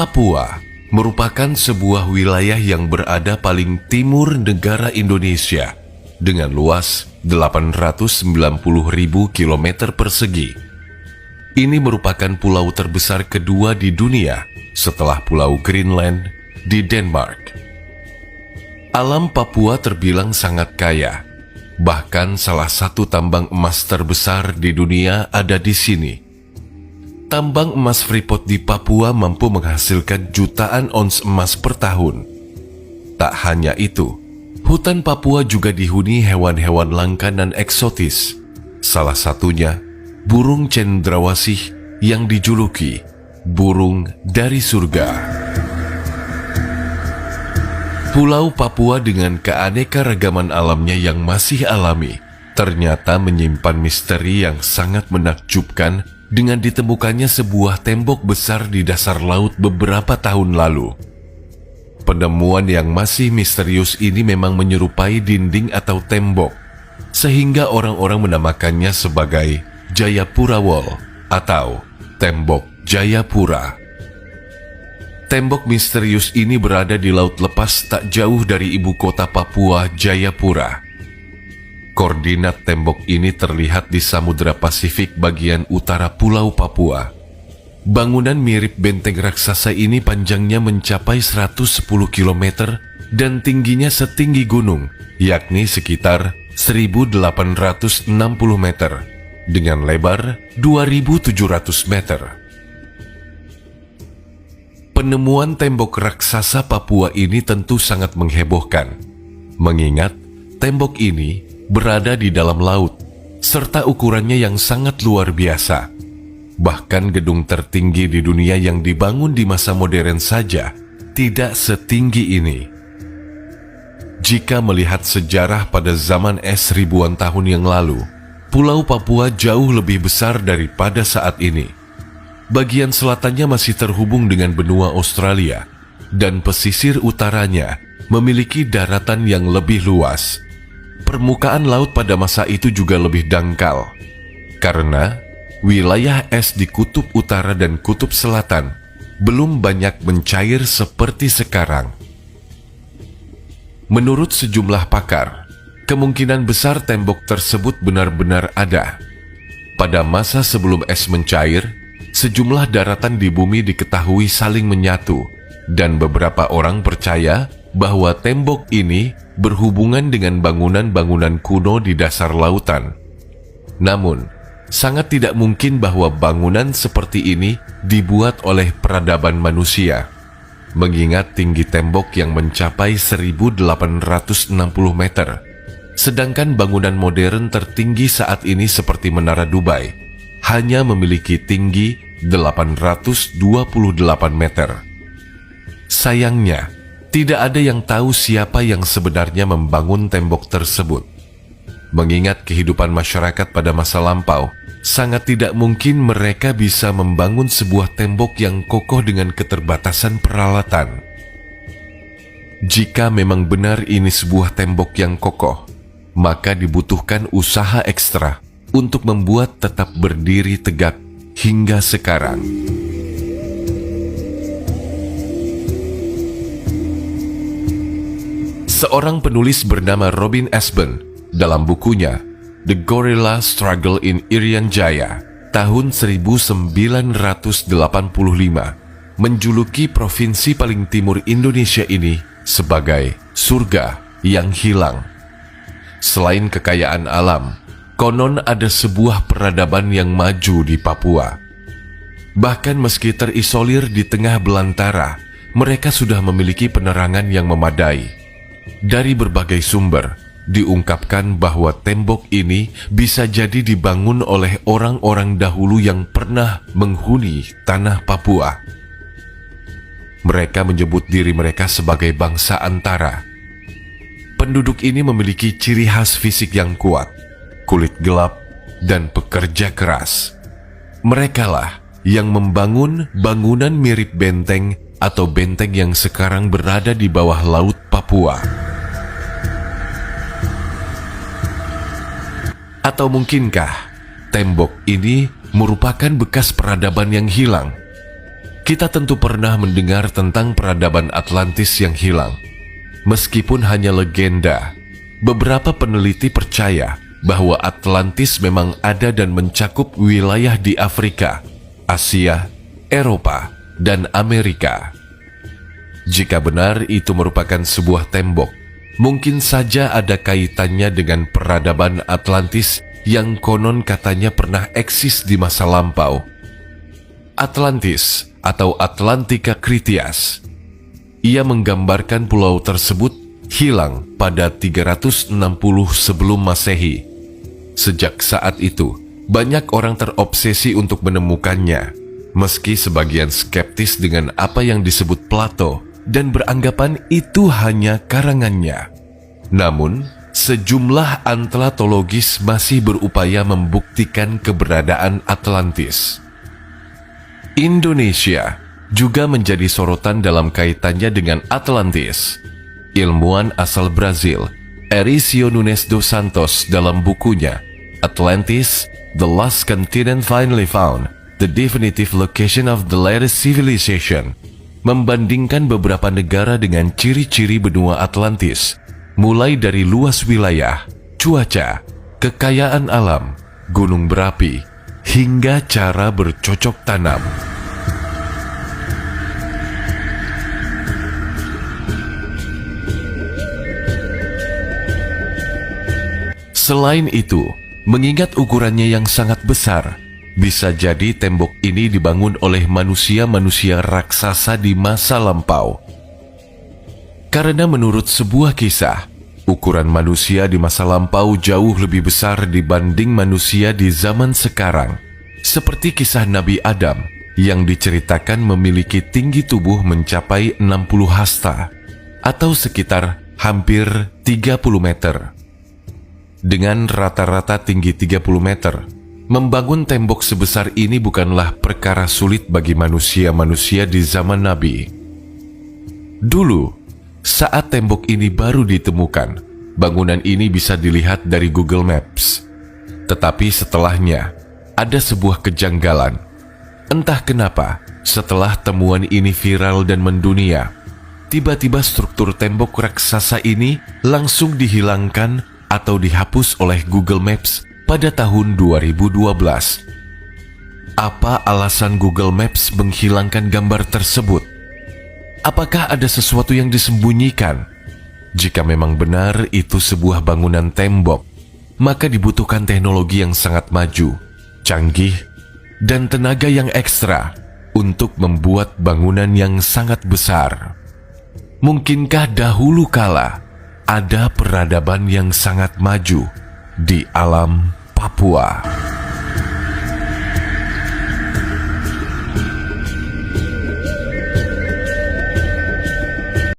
Papua merupakan sebuah wilayah yang berada paling timur negara Indonesia dengan luas 890.000 km persegi. Ini merupakan pulau terbesar kedua di dunia setelah Pulau Greenland di Denmark. Alam Papua terbilang sangat kaya. Bahkan salah satu tambang emas terbesar di dunia ada di sini. Tambang emas Freeport di Papua mampu menghasilkan jutaan ons emas per tahun. Tak hanya itu, hutan Papua juga dihuni hewan-hewan langka dan eksotis. Salah satunya, burung cendrawasih yang dijuluki burung dari surga. Pulau Papua dengan keanekaragaman alamnya yang masih alami, ternyata menyimpan misteri yang sangat menakjubkan dengan ditemukannya sebuah tembok besar di dasar laut beberapa tahun lalu. Penemuan yang masih misterius ini memang menyerupai dinding atau tembok, sehingga orang-orang menamakannya sebagai Jayapura Wall atau Tembok Jayapura. Tembok misterius ini berada di laut lepas tak jauh dari ibu kota Papua, Jayapura. Koordinat tembok ini terlihat di Samudra Pasifik bagian utara Pulau Papua. Bangunan mirip benteng raksasa ini panjangnya mencapai 110 km dan tingginya setinggi gunung, yakni sekitar 1.860 meter, dengan lebar 2.700 meter. Penemuan tembok raksasa Papua ini tentu sangat menghebohkan, mengingat tembok ini berada di dalam laut, serta ukurannya yang sangat luar biasa. Bahkan gedung tertinggi di dunia yang dibangun di masa modern saja tidak setinggi ini. Jika melihat sejarah pada zaman es ribuan tahun yang lalu, Pulau Papua jauh lebih besar daripada saat ini. Bagian selatannya masih terhubung dengan benua Australia, dan pesisir utaranya memiliki daratan yang lebih luas. Permukaan laut pada masa itu juga lebih dangkal, karena wilayah es di kutub utara dan kutub selatan belum banyak mencair seperti sekarang. Menurut sejumlah pakar, kemungkinan besar tembok tersebut benar-benar ada. Pada masa sebelum es mencair, sejumlah daratan di bumi diketahui saling menyatu, dan beberapa orang percaya bahwa tembok ini berhubungan dengan bangunan-bangunan kuno di dasar lautan. Namun, sangat tidak mungkin bahwa bangunan seperti ini dibuat oleh peradaban manusia, mengingat tinggi tembok yang mencapai 1.860 meter, sedangkan bangunan modern tertinggi saat ini seperti Menara Dubai hanya memiliki tinggi 828 meter. Sayangnya, tidak ada yang tahu siapa yang sebenarnya membangun tembok tersebut. Mengingat kehidupan masyarakat pada masa lampau, sangat tidak mungkin mereka bisa membangun sebuah tembok yang kokoh dengan keterbatasan peralatan. Jika memang benar ini sebuah tembok yang kokoh, maka dibutuhkan usaha ekstra untuk membuat tetap berdiri tegak hingga sekarang. Seorang penulis bernama Robin Ashburn dalam bukunya The Gorilla Struggle in Irian Jaya tahun 1985 menjuluki provinsi paling timur Indonesia ini sebagai surga yang hilang. Selain kekayaan alam, konon ada sebuah peradaban yang maju di Papua. Bahkan meski terisolir di tengah belantara, mereka sudah memiliki penerangan yang memadai. Dari berbagai sumber, diungkapkan bahwa tembok ini bisa jadi dibangun oleh orang-orang dahulu yang pernah menghuni tanah Papua. Mereka menyebut diri mereka sebagai bangsa antara. Penduduk ini memiliki ciri khas fisik yang kuat, kulit gelap, dan pekerja keras. Merekalah yang membangun bangunan mirip benteng atau benteng yang sekarang berada di bawah laut Papua. Atau mungkinkah tembok ini merupakan bekas peradaban yang hilang? Kita tentu pernah mendengar tentang peradaban Atlantis yang hilang. Meskipun hanya legenda, beberapa peneliti percaya bahwa Atlantis memang ada dan mencakup wilayah di Afrika, Asia, Eropa, dan Amerika. Jika benar itu merupakan sebuah tembok, mungkin saja ada kaitannya dengan peradaban Atlantis yang konon katanya pernah eksis di masa lampau. Atlantis atau Atlantika Critias. Ia menggambarkan pulau tersebut hilang pada 360 sebelum Masehi. Sejak saat itu, banyak orang terobsesi untuk menemukannya, meski sebagian skeptis dengan apa yang disebut Plato dan beranggapan itu hanya karangannya. Namun, sejumlah antlatologis masih berupaya membuktikan keberadaan Atlantis. Indonesia juga menjadi sorotan dalam kaitannya dengan Atlantis. Ilmuwan asal Brazil, Ericio Nunes dos Santos dalam bukunya Atlantis, The Lost Continent Finally Found, The Definitive Location of the Latest Civilization, membandingkan beberapa negara dengan ciri-ciri benua Atlantis, mulai dari luas wilayah, cuaca, kekayaan alam, gunung berapi, hingga cara bercocok tanam. Selain itu, mengingat ukurannya yang sangat besar, bisa jadi tembok ini dibangun oleh manusia-manusia raksasa di masa lampau. Karena menurut sebuah kisah, ukuran manusia di masa lampau jauh lebih besar dibanding manusia di zaman sekarang. Seperti kisah Nabi Adam yang diceritakan memiliki tinggi tubuh mencapai 60 hasta atau sekitar hampir 30 meter. Dengan rata-rata tinggi 30 meter, membangun tembok sebesar ini bukanlah perkara sulit bagi manusia-manusia di zaman Nabi. Dulu, saat tembok ini baru ditemukan, bangunan ini bisa dilihat dari Google Maps. Tetapi setelahnya, ada sebuah kejanggalan. Entah kenapa, setelah temuan ini viral dan mendunia, tiba-tiba struktur tembok raksasa ini langsung dihilangkan atau dihapus oleh Google Maps pada tahun 2012. Apa alasan Google Maps menghilangkan gambar tersebut? Apakah ada sesuatu yang disembunyikan? Jika memang benar itu sebuah bangunan tembok, maka dibutuhkan teknologi yang sangat maju, canggih, dan tenaga yang ekstra untuk membuat bangunan yang sangat besar. Mungkinkah dahulu kala ada peradaban yang sangat maju di alam Papua?